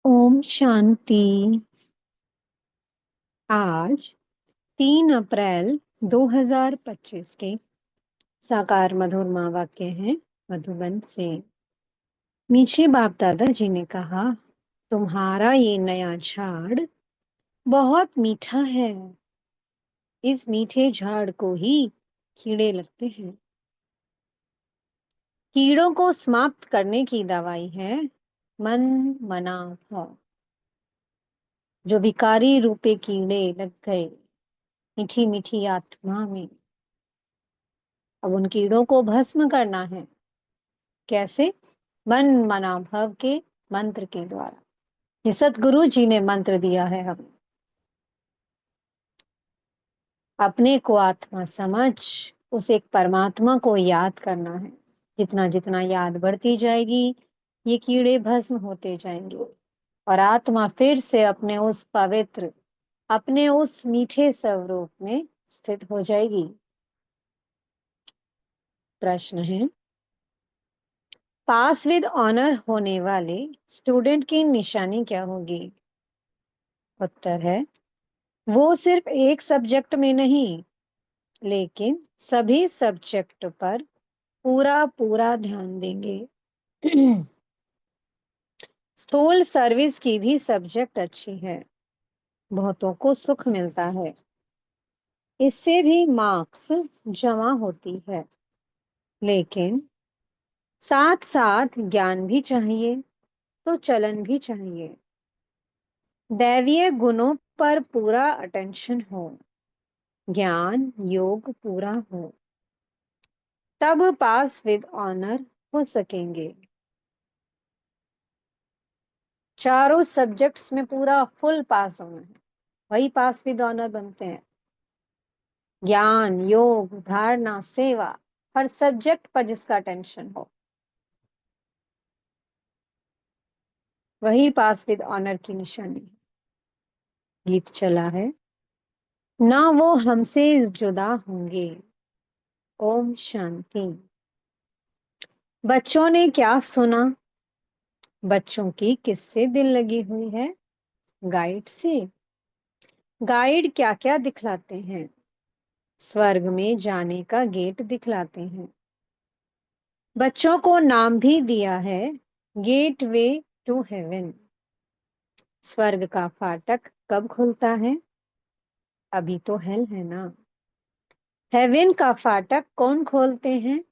ओम शांति। आज 3 अप्रैल 2025 के साकार मधुर माँ वाक्य हैं मधुबन से। मीठे बाप दादा जी ने कहा, तुम्हारा ये नया झाड़ बहुत मीठा है। इस मीठे झाड़ को ही कीड़े लगते हैं। कीड़ों को समाप्त करने की दवाई है मन मना भाव। जो विकारी रूपे कीड़े लग गए मीठी मीठी आत्मा में, अब उन कीड़ों को भस्म करना है। कैसे? मन मना भव के मंत्र के द्वारा। ये सतगुरु जी ने मंत्र दिया है हमें। अपने को आत्मा समझ उस एक परमात्मा को याद करना है। जितना जितना याद बढ़ती जाएगी ये कीड़े भस्म होते जाएंगे और आत्मा फिर से अपने उस पवित्र, अपने उस मीठे स्वरूप में स्थित हो जाएगी। प्रश्न है, पास विद ऑनर होने वाले स्टूडेंट की निशानी क्या होगी? उत्तर है, वो सिर्फ एक सब्जेक्ट में नहीं लेकिन सभी सब्जेक्ट पर पूरा पूरा ध्यान देंगे। स्थूल सर्विस की भी सब्जेक्ट अच्छी है, बहुतों को सुख मिलता है, इससे भी मार्क्स जमा होती है, लेकिन साथ साथ ज्ञान भी चाहिए तो चलन भी चाहिए। दैवीय गुणों पर पूरा अटेंशन हो, ज्ञान योग पूरा हो, तब पास विद ऑनर हो सकेंगे। चारों सब्जेक्ट्स में पूरा फुल पास होना है, वही पास विद ऑनर बनते हैं। ज्ञान योग धारणा सेवा, हर सब्जेक्ट पर जिसका टेंशन हो वही पास विद ऑनर की निशानी है। गीत चला है, ना वो हमसे जुदा होंगे। ओम शांति। बच्चों ने क्या सुना? बच्चों की किससे दिल लगी हुई है? गाइड से। गाइड क्या क्या दिखलाते हैं? स्वर्ग में जाने का गेट दिखलाते हैं। बच्चों को नाम भी दिया है गेट वे टू हेवन। स्वर्ग का फाटक कब खुलता है? अभी तो हेल है ना। हेवन का फाटक कौन खोलते हैं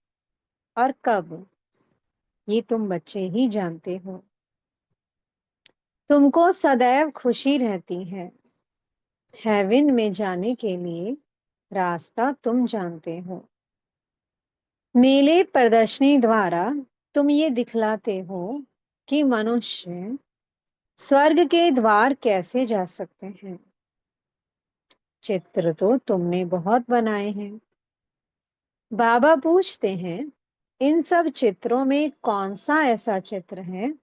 और कब? ये तुम बच्चे ही जानते हो। तुमको सदैव खुशी रहती है। हेवन में जाने के लिए रास्ता तुम जानते हो। मेले प्रदर्शनी द्वारा तुम ये दिखलाते हो कि मनुष्य स्वर्ग के द्वार कैसे जा सकते हैं। चित्र तो तुमने बहुत बनाए हैं। बाबा पूछते हैं, इन सब चित्रों में कौन सा ऐसा चित्र है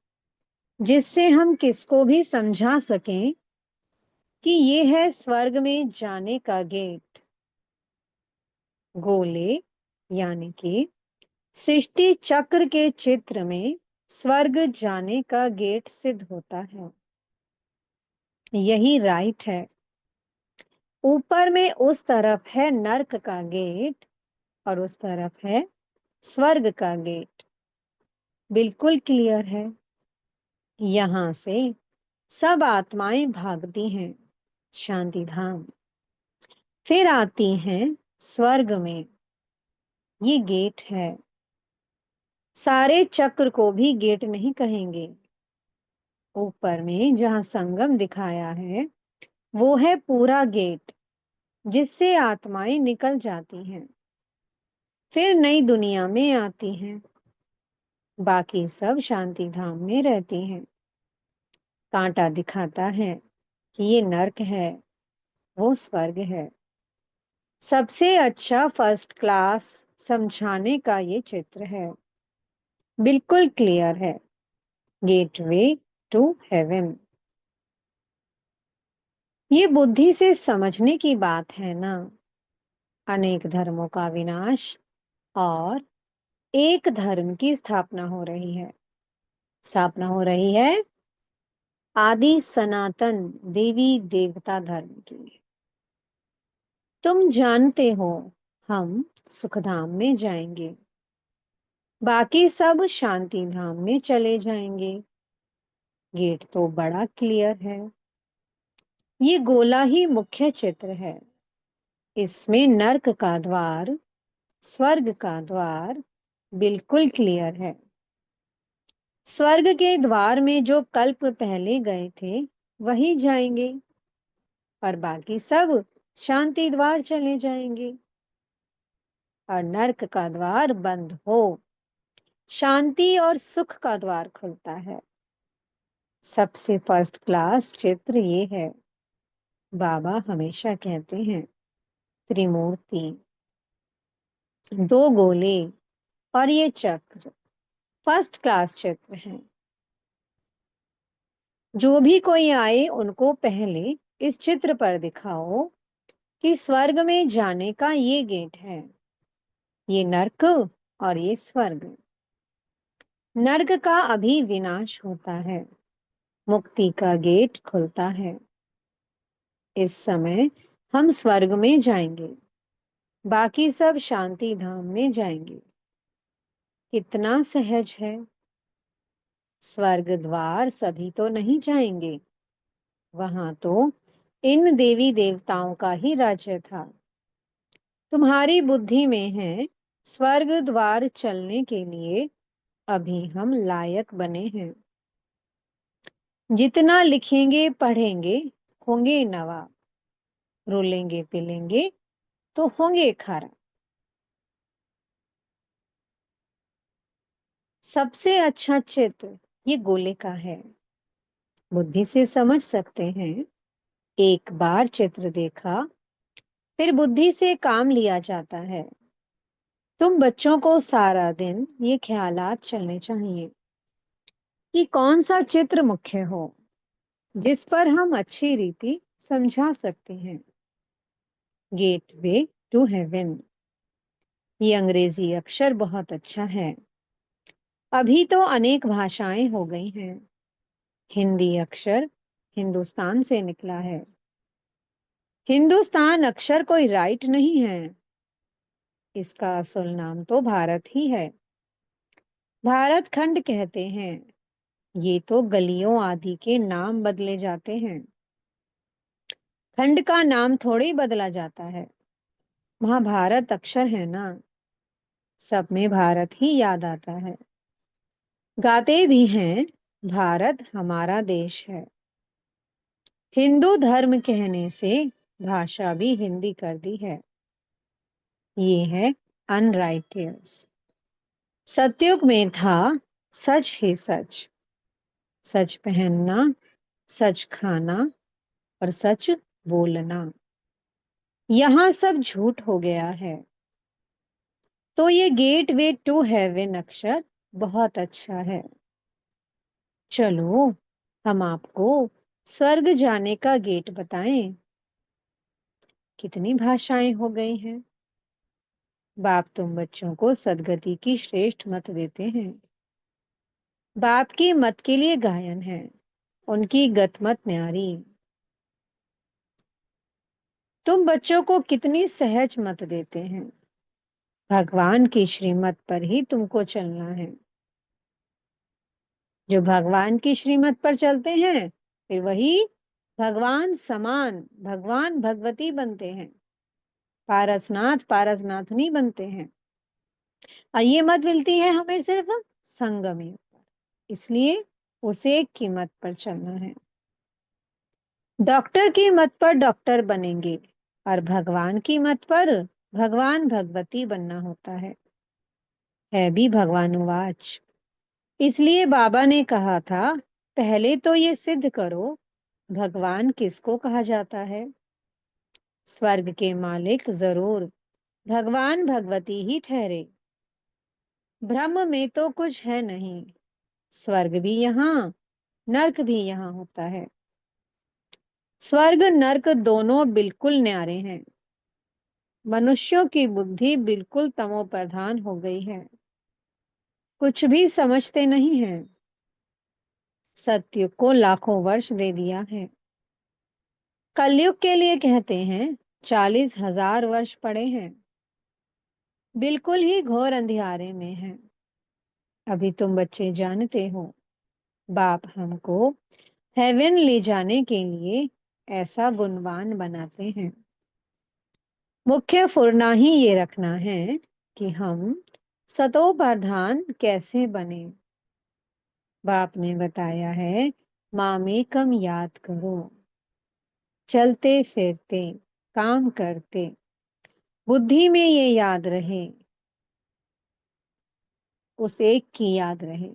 जिससे हम किसको भी समझा सकें कि ये है स्वर्ग में जाने का गेट? गोले यानी कि सृष्टि चक्र के चित्र में स्वर्ग जाने का गेट सिद्ध होता है। यही राइट है। ऊपर में उस तरफ है नर्क का गेट और उस तरफ है स्वर्ग का गेट। बिल्कुल क्लियर है। यहां से सब आत्माएं भागती हैं शांति धाम, फिर आती हैं स्वर्ग में। ये गेट है। सारे चक्र को भी गेट नहीं कहेंगे। ऊपर में जहां संगम दिखाया है वो है पूरा गेट, जिससे आत्माएं निकल जाती हैं, फिर नई दुनिया में आती हैं। बाकी सब शांति धाम में रहती हैं। कांटा दिखाता है कि ये नर्क है, वो स्वर्ग है। सबसे अच्छा फर्स्ट क्लास समझाने का ये चित्र है। बिल्कुल क्लियर है। Gateway to heaven. ये बुद्धि से समझने की बात है ना। अनेक धर्मों का विनाश और एक धर्म की स्थापना हो रही है। स्थापना हो रही है आदि सनातन देवी देवता धर्म की। तुम जानते हो, हम सुखधाम में जाएंगे, बाकी सब शांति धाम में चले जाएंगे। गेट तो बड़ा क्लियर है। ये गोला ही मुख्य चित्र है। इसमें नर्क का द्वार, स्वर्ग का द्वार बिल्कुल क्लियर है। स्वर्ग के द्वार में जो कल्प पहले गए थे वही जाएंगे, और बाकी सब शांति द्वार चले जाएंगे। और नर्क का द्वार बंद हो, शांति और सुख का द्वार खुलता है। सबसे फर्स्ट क्लास चित्र ये है। बाबा हमेशा कहते हैं, त्रिमूर्ति, दो गोले और ये चक्र फर्स्ट क्लास चित्र हैं। जो भी कोई आए उनको पहले इस चित्र पर दिखाओ कि स्वर्ग में जाने का ये गेट है, ये नर्क और ये स्वर्ग। नर्क का अभी विनाश होता है, मुक्ति का गेट खुलता है। इस समय हम स्वर्ग में जाएंगे, बाकी सब शांति धाम में जाएंगे। कितना सहज है। स्वर्ग द्वार सभी तो नहीं जाएंगे, वहां तो इन देवी देवताओं का ही राज्य था। तुम्हारी बुद्धि में है स्वर्ग द्वार चलने के लिए अभी हम लायक बने हैं। जितना लिखेंगे पढ़ेंगे होंगे नवाब, रोलेंगे पिलेंगे तो होंगे खारा। सबसे अच्छा चित्र ये गोले का है। बुद्धि से समझ सकते हैं। एक बार चित्र देखा, फिर बुद्धि से काम लिया जाता है। तुम बच्चों को सारा दिन ये ख्यालात चलने चाहिए कि कौन सा चित्र मुख्य हो, जिस पर हम अच्छी रीति समझा सकते हैं। गेटवे टू हेवन, ये अंग्रेजी अक्षर बहुत अच्छा है। अभी तो अनेक भाषाएं हो गई हैं। हिंदी अक्षर हिंदुस्तान से निकला है। हिंदुस्तान अक्षर कोई राइट नहीं है, इसका असल नाम तो भारत ही है। भारत खंड कहते हैं। ये तो गलियों आदि के नाम बदले जाते हैं, खंड का नाम थोड़े ही बदला जाता है। वहां भारत अक्षर है ना, सब में भारत ही याद आता है। गाते भी हैं, भारत हमारा देश है। हिंदू धर्म कहने से भाषा भी हिंदी कर दी है। ये है अनराइटियस। सतयुग में था सच ही सच, सच पहनना, सच खाना और सच बोलना। यहाँ सब झूठ हो गया है। तो ये गेट वे टू हेवन अक्षर बहुत अच्छा है। चलो हम आपको स्वर्ग जाने का गेट बताएं। कितनी भाषाएं हो गई हैं। बाप तुम बच्चों को सदगति की श्रेष्ठ मत देते हैं। बाप की मत के लिए गायन है, उनकी गतमत न्यारी। तुम बच्चों को कितनी सहज मत देते हैं। भगवान की श्रीमत पर ही तुमको चलना है। जो भगवान की श्रीमत पर चलते हैं, फिर वही भगवान समान, भगवान भगवती बनते हैं। पारसनाथ पारसनाथनी बनते हैं। और ये मत मिलती है हमें सिर्फ संगम, इसलिए उसे की मत पर चलना है। डॉक्टर की मत पर डॉक्टर बनेंगे, और भगवान की मत पर भगवान भगवती बनना होता है भी भगवानुवाच। इसलिए बाबा ने कहा था, पहले तो ये सिद्ध करो भगवान किसको कहा जाता है। स्वर्ग के मालिक जरूर भगवान भगवती ही ठहरे। ब्रह्म में तो कुछ है नहीं। स्वर्ग भी यहाँ, नर्क भी यहाँ होता है। स्वर्ग नर्क दोनों बिल्कुल न्यारे हैं। मनुष्यों की बुद्धि बिल्कुल तमो प्रधान हो गई है, कुछ भी समझते नहीं है। सतयुग को लाखों वर्ष दे दिया है। कलयुग के लिए कहते हैं 40,000 वर्ष पड़े हैं। बिल्कुल ही घोर अंधियारे में है। अभी तुम बच्चे जानते हो, बाप हमको हेवन ले जाने के लिए ऐसा गुणवान बनाते हैं। मुख्य फुरना ही ये रखना है कि हम सतो प्रधान कैसे बने। बाप ने बताया है, मामेकम याद करो, चलते फिरते काम करते बुद्धि में ये याद रहे, उस एक की याद रहे।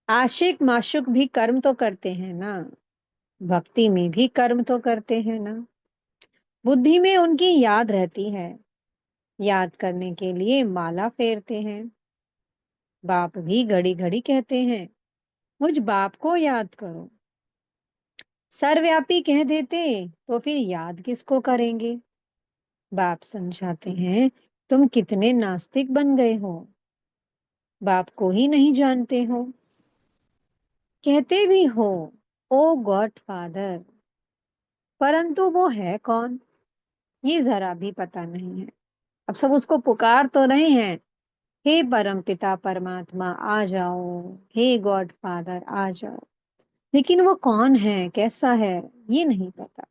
आशिक माशुक भी कर्म तो करते हैं ना, भक्ति में भी कर्म तो करते हैं ना। बुद्धि में उनकी याद रहती है, याद करने के लिए माला फेरते हैं। बाप भी घड़ी घड़ी कहते हैं, मुझ बाप को याद करो। सर्वव्यापी कह देते तो फिर याद किसको करेंगे। बाप समझाते हैं, तुम कितने नास्तिक बन गए हो, बाप को ही नहीं जानते हो। कहते भी हो ओ गॉड फादर, परंतु वो है कौन, ये जरा भी पता नहीं है। अब सब उसको पुकार तो रहे हैं, हे परम पिता परमात्मा आ जाओ, हे गॉड फादर आ जाओ, लेकिन वो कौन है, कैसा है, ये नहीं पता।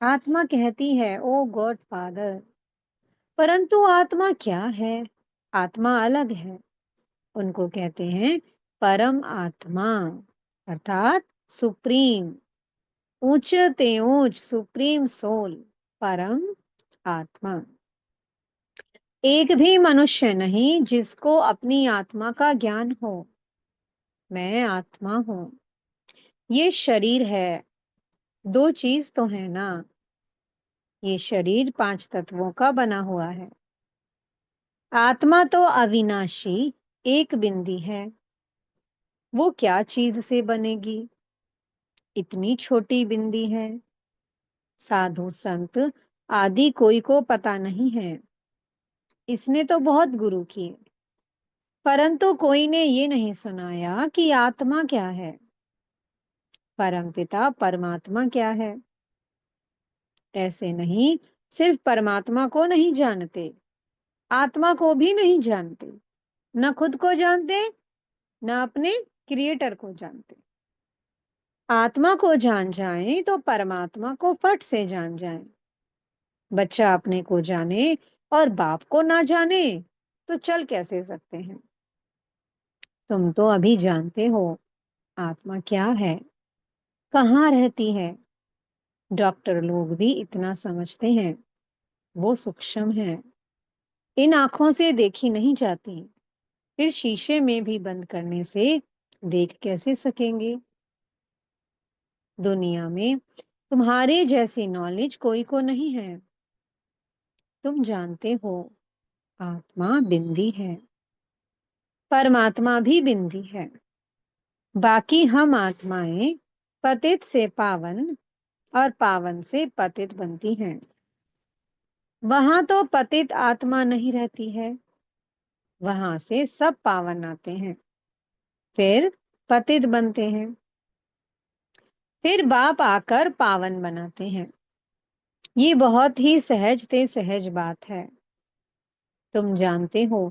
आत्मा कहती है ओ गॉड फादर, परंतु आत्मा क्या है। आत्मा अलग है, उनको कहते हैं परम आत्मा, अर्थात सुप्रीम, ऊंचते ऊंच सुप्रीम सोल, परम आत्मा। एक भी मनुष्य नहीं जिसको अपनी आत्मा का ज्ञान हो। मैं आत्मा हूं, ये शरीर है, दो चीज तो है ना। ये शरीर पांच तत्वों का बना हुआ है। आत्मा तो अविनाशी एक बिंदी है, वो क्या चीज से बनेगी, इतनी छोटी बिंदी है। साधु संत आदि कोई को पता नहीं है, इसने तो बहुत गुरु किए, परंतु कोई ने ये नहीं सुनाया कि आत्मा क्या है, परमपिता परमात्मा क्या है। ऐसे नहीं, सिर्फ परमात्मा को नहीं जानते, आत्मा को भी नहीं जानते, न खुद को जानते, न अपने क्रिएटर को जानते। आत्मा को जान जाएं तो परमात्मा को फट से जान जाएं। बच्चा अपने को जाने और बाप को ना जाने तो चल कैसे सकते हैं। तुम तो अभी जानते हो आत्मा क्या है, कहाँ रहती है। डॉक्टर लोग भी इतना समझते हैं, वो सूक्ष्म है, इन आंखों से देखी नहीं जाती। फिर शीशे में भी बंद करने से देख कैसे सकेंगे। दुनिया में तुम्हारे जैसी नॉलेज कोई को नहीं है। तुम जानते हो आत्मा बिंदी है, परमात्मा भी बिंदी है। बाकी हम आत्माएं पतित से पावन और पावन से पतित बनती हैं। वहां तो पतित आत्मा नहीं रहती है, वहां से सब पावन आते हैं, फिर पतित बनते हैं, फिर बाप आकर पावन बनाते हैं। ये बहुत ही सहज ते सहज बात है। तुम जानते हो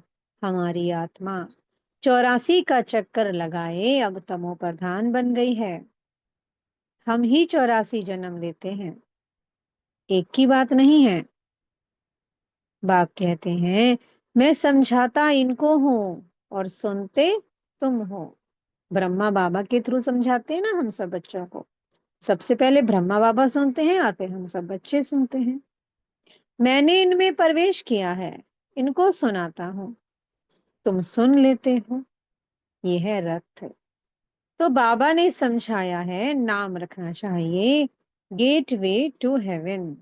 हमारी आत्मा 84 का चक्कर लगाए अब तमो प्रधान बन गई है। हम ही 84 जन्म लेते हैं, एक की बात नहीं है। बाप कहते हैं, मैं समझाता इनको हूं और सुनते तुम हो। ब्रह्मा बाबा के थ्रू समझाते हैं ना हम सब बच्चों को। सबसे पहले ब्रह्मा बाबा सुनते हैं और फिर हम सब बच्चे सुनते हैं। मैंने इनमें प्रवेश किया है, इनको सुनाता हूँ, तुम सुन लेते हो। ये है रथ। तो बाबा ने समझाया है, नाम रखना चाहिए गेट वे टू हेवन।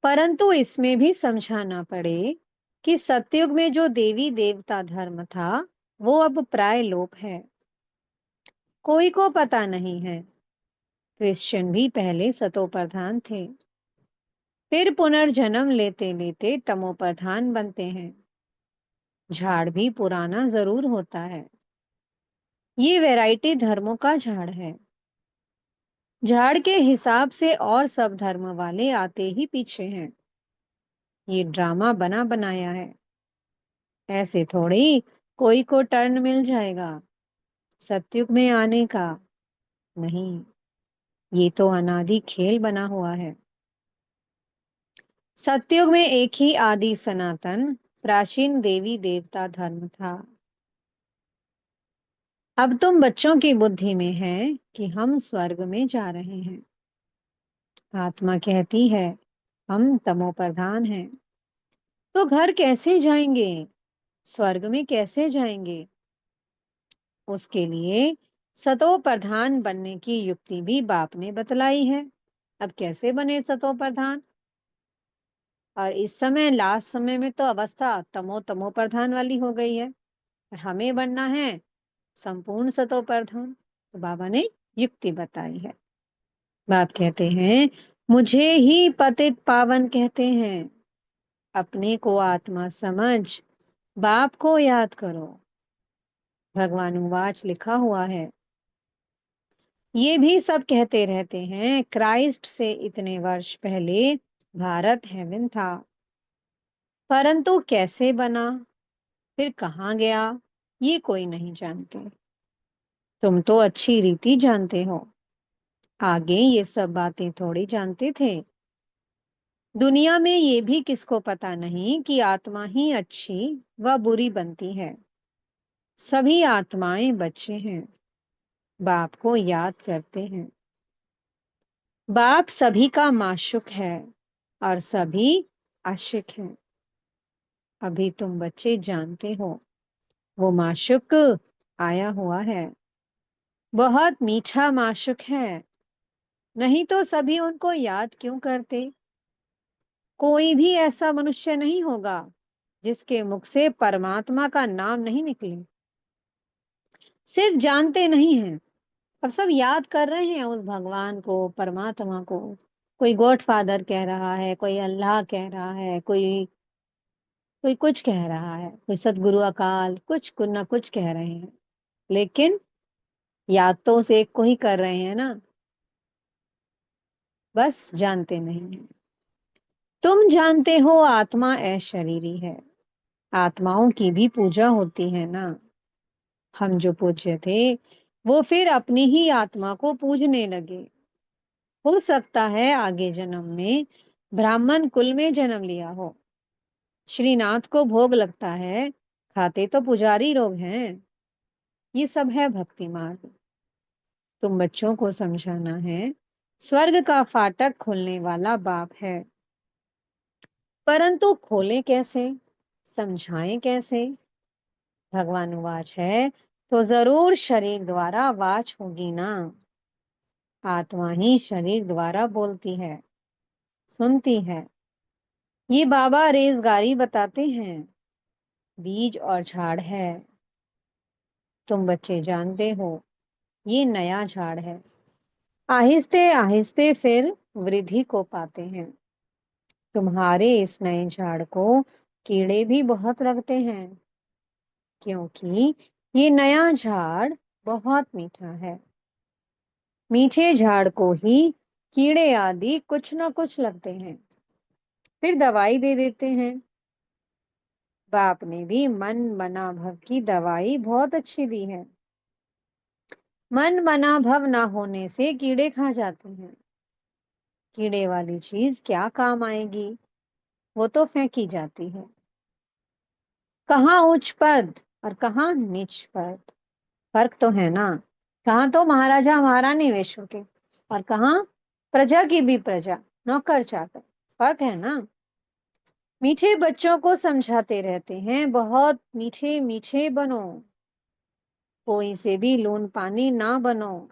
परंतु इसमें भी समझाना पड़े कि सतयुग में जो देवी देवता धर्म था वो अब प्राय लोप है, कोई को पता नहीं है। क्रिश्चियन भी पहले सतो प्रधान थे, फिर पुनर्जन्म लेते लेते तमो प्रधान बनते हैं। झाड़ भी पुराना जरूर होता है, ये वैरायटी धर्मों का झाड़ है। झाड़ के हिसाब से और सब धर्म वाले आते ही पीछे हैं। ये ड्रामा बना बनाया है। ऐसे थोड़ी कोई को टर्न मिल जाएगा सतयुग में आने का। नहीं, ये तो अनादि खेल बना हुआ है। सतयुग में एक ही आदि सनातन प्राचीन देवी देवता धर्म था। अब तुम बच्चों की बुद्धि में है कि हम स्वर्ग में जा रहे हैं। आत्मा कहती है हम तमो प्रधान हैं। तो घर कैसे जाएंगे, स्वर्ग में कैसे जाएंगे? उसके लिए सतो प्रधान बनने की युक्ति भी बाप ने बतलाई है। अब कैसे बने सतो प्रधान? और इस समय लास्ट समय में तो अवस्था तमो तमो प्रधान वाली हो गई है और हमें बनना है संपूर्ण सतो प्रधान। तो बाबा ने युक्ति बताई है। बाप कहते हैं मुझे ही पतित पावन कहते हैं। अपने को आत्मा समझ बाप को याद करो। भगवान उवाच लिखा हुआ है। ये भी सब कहते रहते हैं क्राइस्ट से इतने वर्ष पहले भारत हेवन था, परंतु कैसे बना, फिर कहाँ गया, ये कोई नहीं जानते। तुम तो अच्छी रीति जानते हो, आगे ये सब बातें थोड़ी जानते थे। दुनिया में ये भी किसको पता नहीं कि आत्मा ही अच्छी व बुरी बनती है। सभी आत्माएं बच्चे हैं, बाप को याद करते हैं। बाप सभी का माशुक है और सभी आशिक हैं। अभी तुम बच्चे जानते हो वो माशुक आया हुआ है, बहुत मीठा माशुक है। नहीं तो सभी उनको याद क्यों करते? कोई भी ऐसा मनुष्य नहीं होगा जिसके मुख से परमात्मा का नाम नहीं निकले। सिर्फ जानते नहीं हैं, अब सब याद कर रहे हैं उस भगवान को, परमात्मा को। कोई गॉड फादर कह रहा है, कोई अल्लाह कह रहा है, कोई कोई कुछ कह रहा है, कोई सदगुरु अकाल, कुछ ना कुछ कह रहे हैं। लेकिन याद तो उस एक को ही कर रहे हैं ना, बस जानते नहीं हैं। तुम जानते हो आत्मा अशरीरी है। आत्माओं की भी पूजा होती है ना। हम जो पूज्य थे वो फिर अपनी ही आत्मा को पूजने लगे। हो सकता है आगे जन्म में ब्राह्मण कुल में जन्म लिया हो। श्रीनाथ को भोग लगता है, खाते तो पुजारी लोग हैं। ये सब है भक्ति मार्ग। तुम बच्चों को समझाना है स्वर्ग का फाटक खोलने वाला बाप है, परंतु खोले कैसे, समझाएं कैसे? भगवान वाच है तो जरूर शरीर द्वारा वाच होगी ना। आत्मा ही शरीर द्वारा बोलती है, सुनती है। ये बाबा रेजगारी बताते हैं, बीज और झाड़ है। तुम बच्चे जानते हो ये नया झाड़ है। आहिस्ते आहिस्ते फिर वृद्धि को पाते हैं। तुम्हारे इस नए झाड़ को कीड़े भी बहुत लगते हैं, क्योंकि ये नया झाड़ बहुत मीठा है। मीठे झाड़ को ही कीड़े आदि कुछ ना कुछ लगते हैं, फिर दवाई दे देते हैं। बाप ने भी मन बना भव की दवाई बहुत अच्छी दी है। मन बना भव ना होने से कीड़े खा जाते हैं। कीड़े वाली चीज क्या काम आएगी, वो तो फेंकी जाती है। कहाँ उच्च पद और कहाँ नीच पद, फर्क तो है ना। कहाँ तो महाराजा महारानी विश्व के और कहाँ प्रजा की भी प्रजा, नौकर चाकर, फर्क है ना। मीठे बच्चों को समझाते रहते हैं बहुत मीठे मीठे बनो, कोई से भी लून पानी ना बनो,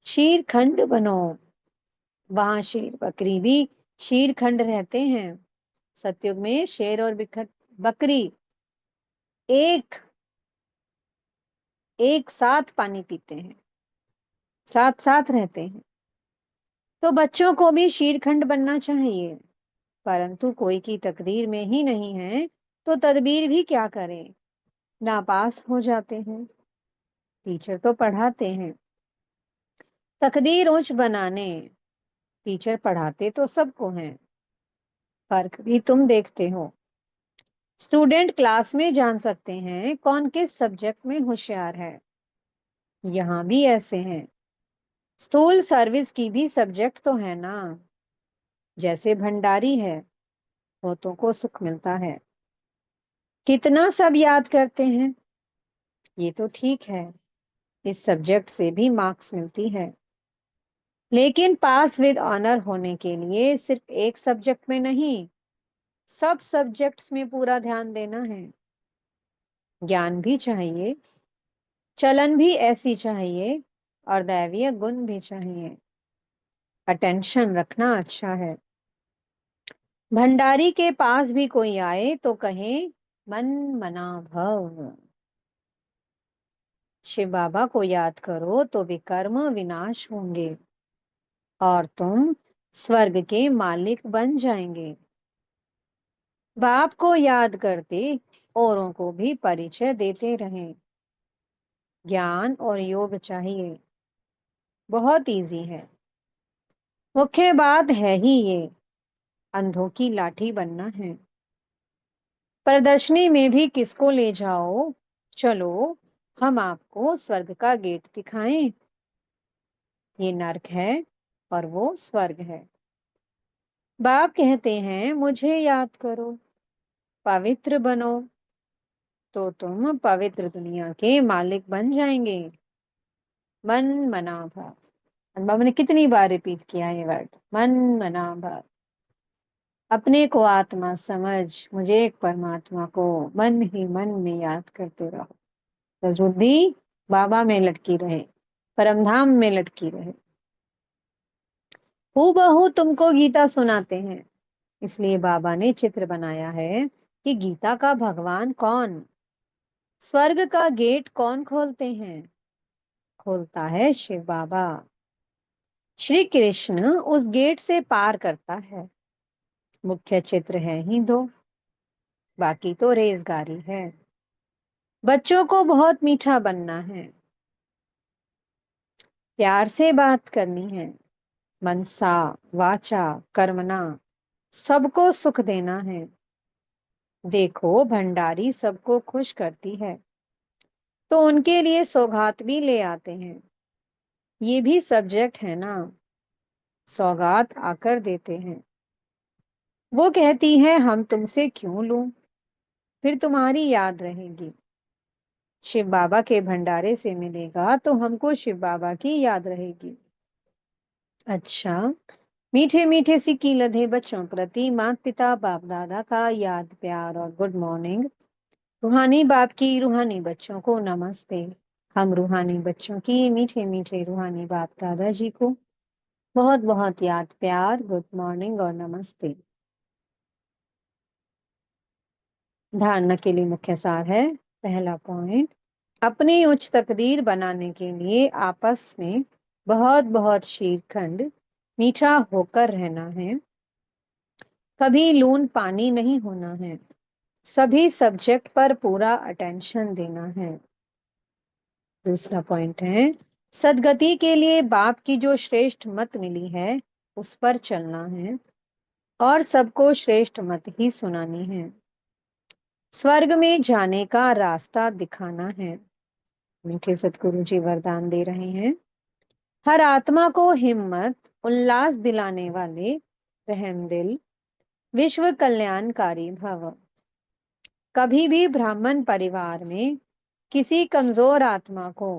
शीर खंड बनो। वहां शेर बकरी भी शीर खंड रहते हैं। सतयुग में शेर और बकरी एक एक साथ पानी पीते हैं, साथ साथ रहते हैं। तो बच्चों को भी शीरखंड बनना चाहिए, परंतु कोई की तकदीर में ही नहीं है तो तदबीर भी क्या करें, नापास हो जाते हैं। टीचर तो पढ़ाते हैं। तकदीर ऊंच बनाने, टीचर पढ़ाते तो सबको हैं। फर्क भी तुम देखते हो। स्टूडेंट क्लास में जान सकते हैं कौन किस सब्जेक्ट में होशियार है। यहाँ भी ऐसे हैं। स्थूल सर्विस की भी सब्जेक्ट तो है ना। जैसे भंडारी है, बहुतों को सुख मिलता है। कितना सब याद करते हैं, ये तो ठीक है। इस सब्जेक्ट से भी मार्क्स मिलती है। लेकिन पास विद ऑनर होने के लिए सिर्फ एक सब्जेक्ट में नहीं, सब सब्जेक्ट्स में पूरा ध्यान देना है। ज्ञान भी चाहिए, चलन भी ऐसी चाहिए, और दैवीय गुण भी चाहिए। अटेंशन रखना अच्छा है। भंडारी के पास भी कोई आए तो कहे, मन मना भव। शिव बाबा को याद करो तो विकर्म विनाश होंगे और तुम स्वर्ग के मालिक बन जाएंगे। बाप को याद करते औरों को भी परिचय देते रहें। ज्ञान और योग चाहिए, बहुत इजी है। मुख्य बात है ही ये, अंधों की लाठी बनना है। प्रदर्शनी में भी किसको ले जाओ, चलो हम आपको स्वर्ग का गेट दिखाएं। ये नर्क है और वो स्वर्ग है। बाप कहते हैं मुझे याद करो, पवित्र बनो, तो तुम पवित्र दुनिया के मालिक बन जाएंगे। मन मना भाव। और बाबा ने कितनी बार रिपीट किया ये वर्ड, मन मना भाव। अपने को आत्मा समझ, मुझे एक परमात्मा को मन ही मन में याद करते रहो। बस बुद्धि बाबा में लटकी रहे, परमधाम में लटकी रहे। हूबहू तुमको गीता सुनाते हैं, इसलिए बाबा ने चित्र बनाया है कि गीता का भगवान कौन, स्वर्ग का गेट कौन खोलते हैं। खोलता है शिव बाबा। श्री कृष्ण उस गेट से पार करता है। मुख्य चित्र है ही दो, बाकी तो रेजगारी है। बच्चों को बहुत मीठा बनना है, प्यार से बात करनी है, मनसा वाचा कर्मणा सबको सुख देना है। देखो भंडारी सबको खुश करती है, तो उनके लिए सौगात भी ले आते हैं। ये भी सब्जेक्ट है ना, सौगात आकर देते हैं। वो कहती है हम तुमसे क्यों लूं, फिर तुम्हारी याद रहेगी। शिव बाबा के भंडारे से मिलेगा तो हमको शिव बाबा की याद रहेगी। अच्छा, मीठे मीठे सिक्की लधे बच्चों प्रति माता पिता बाप दादा का याद प्यार और गुड मॉर्निंग। रूहानी बाप की रूहानी बच्चों को नमस्ते। हम रूहानी बच्चों की मीठे मीठे रूहानी बाप दादाजी को बहुत बहुत याद प्यार, गुड मॉर्निंग और नमस्ते। धारणा के लिए मुख्य सार है। पहला पॉइंट, अपनी उच्च तकदीर बनाने के लिए आपस में बहुत बहुत शीरखंड मीठा होकर रहना है। कभी लून पानी नहीं होना है। सभी सब्जेक्ट पर पूरा अटेंशन देना है। दूसरा पॉइंट है, सदगति के लिए बाप की जो श्रेष्ठ मत मिली है उस पर चलना है और सबको श्रेष्ठ मत ही सुनानी है। स्वर्ग में जाने का रास्ता दिखाना है। मीठे सतगुरु जी वरदान दे रहे हैं। हर आत्मा को हिम्मत उल्लास दिलाने वाले रहमदिल विश्व कल्याणकारी भव। कभी भी ब्राह्मण परिवार में किसी कमजोर आत्मा को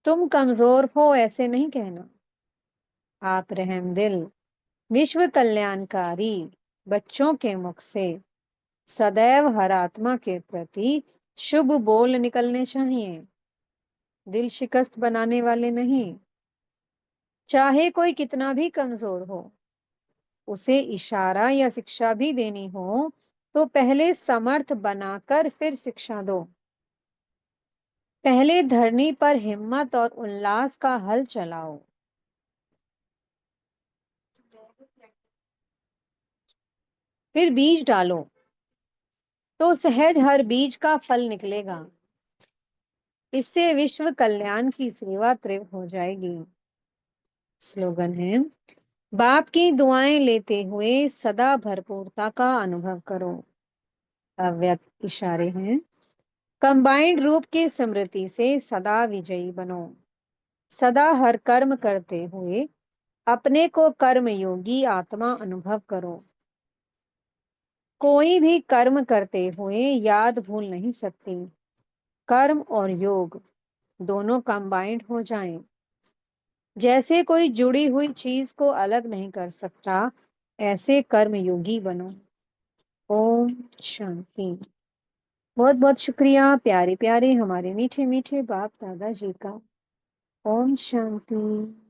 तुम कमजोर हो ऐसे नहीं कहना। आप रहमदिल विश्व कल्याणकारी बच्चों के मुख से सदैव हर आत्मा के प्रति शुभ बोल निकलने चाहिए, दिल शिकस्त बनाने वाले नहीं। चाहे कोई कितना भी कमजोर हो, उसे इशारा या शिक्षा भी देनी हो तो पहले समर्थ बनाकर फिर शिक्षा दो। पहले धरनी पर हिम्मत और उल्लास का हल चलाओ, फिर बीज डालो तो सहज हर बीज का फल निकलेगा। इससे विश्व कल्याण की सेवा तीव्र हो जाएगी। स्लोगन है, बाप की दुआएं लेते हुए सदा भरपूरता का अनुभव करो। अव्यक्त इशारे हैं, कंबाइंड रूप की स्मृति से सदा विजयी बनो। सदा हर कर्म करते हुए अपने को कर्म योगी आत्मा अनुभव करो। कोई भी कर्म करते हुए याद भूल नहीं सकती। कर्म और योग दोनों कंबाइंड हो जाएं, जैसे कोई जुड़ी हुई चीज को अलग नहीं कर सकता, ऐसे कर्म योगी बनो। ओम शांति। बहुत बहुत शुक्रिया प्यारे प्यारे हमारे मीठे मीठे बाप दादाजी का। ओम शांति।